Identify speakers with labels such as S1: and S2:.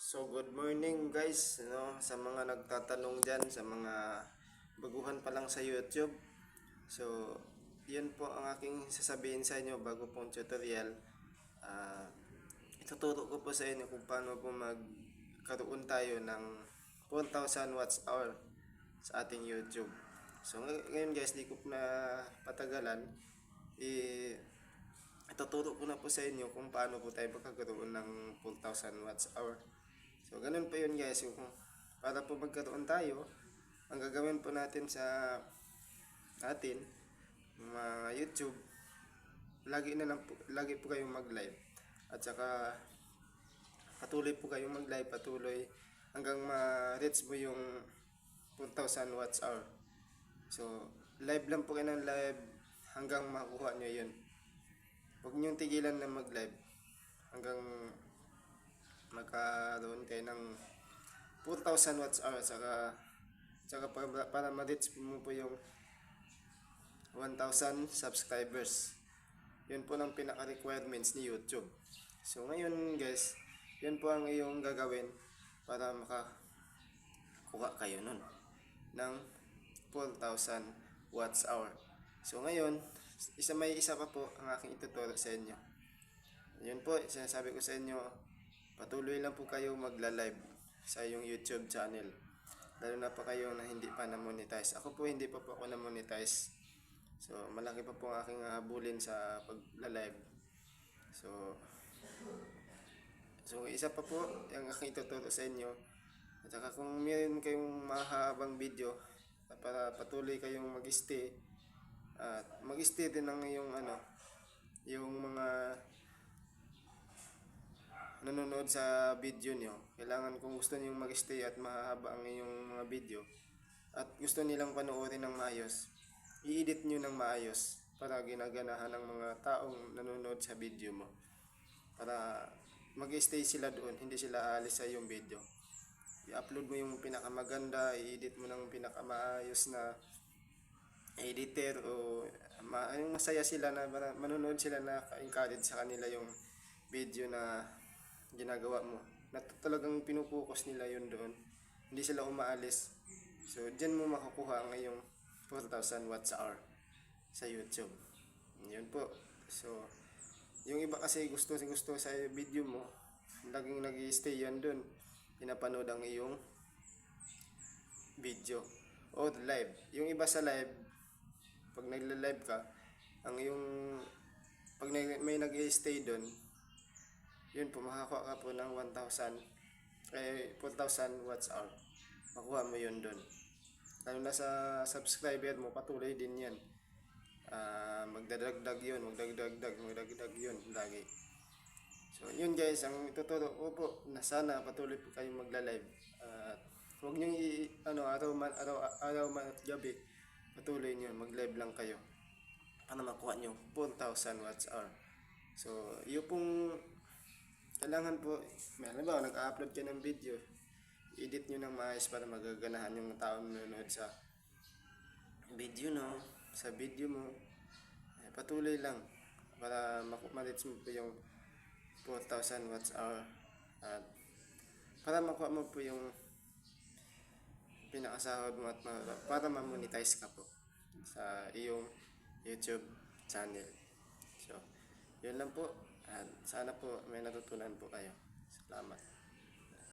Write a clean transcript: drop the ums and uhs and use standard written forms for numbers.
S1: So good morning guys, sa mga nagtatanong diyan, sa mga baguhan pa lang sa YouTube. So, yun po ang aking sasabihin sa inyo bago pong tutorial. Ah, Ituturo ko po sa inyo kung paano po magkaroon tayo ng 4,000 watts hour sa ating YouTube. So ngayon guys, di ko na patagalan. Ituturo ko na po sa inyo kung paano po tayo magkakaroon ng 4,000 watts hour. So, ganun po yun guys. Yung, para po magkaroon tayo, ang gagawin po natin sa atin, mga YouTube, lagi po kayong mag-live. At saka, patuloy po kayong mag-live, patuloy hanggang ma-reach mo yung 4,000 watts hour. So, live lang po kayo ng live hanggang makuha nyo yun. Huwag nyo tigilan na mag-live hanggang magkaroon kayo ng 4,000 watts hour. Saka para ma-reach mo po yung 1,000 subscribers. Yun po ang pinaka-requirements ni YouTube. So ngayon guys, yun po ang iyong gagawin para makakuha kayo nun ng 4,000 watts hour. So ngayon, may isa pa po ang aking ituturo sa inyo. Yun po, sinasabi ko sa inyo, patuloy lang po kayo magla-live sa iyong YouTube channel. Lalo na pa kayo na hindi pa na-monetize. Ako po hindi pa po ako na-monetize. So malaki pa po ang aking habulin sa pagla-live. So isa pa po yung aking ituturo sa inyo. At saka kung mayroon kayong mahabang video para patuloy kayong mag-stay at mag-stay din ng yung mga nanonood sa video nyo. Kailangan kung gusto niyo mag-stay at mahaba ang inyong mga video at gusto nilang panoorin ng maayos, i-edit nyo ng maayos para ginaganahan ng mga taong nanonood sa video mo, para mag-stay sila doon, hindi sila aalis sa iyong video. I-upload mo yung pinakamaganda, i-edit mo ng pinakamaayos na editor, o yung masaya sila na manonood sila, na ka-encourage sa kanila yung video na ginagawa mo, na talagang pinupokus nila yun doon, hindi sila umaalis. So dyan mo makukuha ang iyong 4,000 watts hour sa YouTube. Yun po. So yung iba kasi gusto sa video mo, laging nag-i-stay yan doon, pinapanood ang iyong video o live. Yung iba sa live, pag nagla-live ka, pag may nag-i-stay doon, yun po, makakuha ka po ng 4,000 watts hour. Makuha mo yun doon. Lalo na sa subscriber mo, patuloy din yan. Magdadagdag yun lagi. So yun guys, ang ituturo ko po, na sana patuloy po kayong magla-live. Huwag nyo araw man at gabi, patuloy nyo, mag-live lang kayo para makuha nyo 4,000 watts hour. So yun pong kailangan po, halimbawa nag-upload kayo ng video, edit nyo ng maayos para magaganahan yung tao nanonood sa video mo. Patuloy lang para ma-reach mo po yung 4,000 watts hour at para makuha mo po yung pinakasahod mo at para ma-monetize ka po sa iyong YouTube channel. So yun lang po, at sana po may natutunan po kayo. Salamat.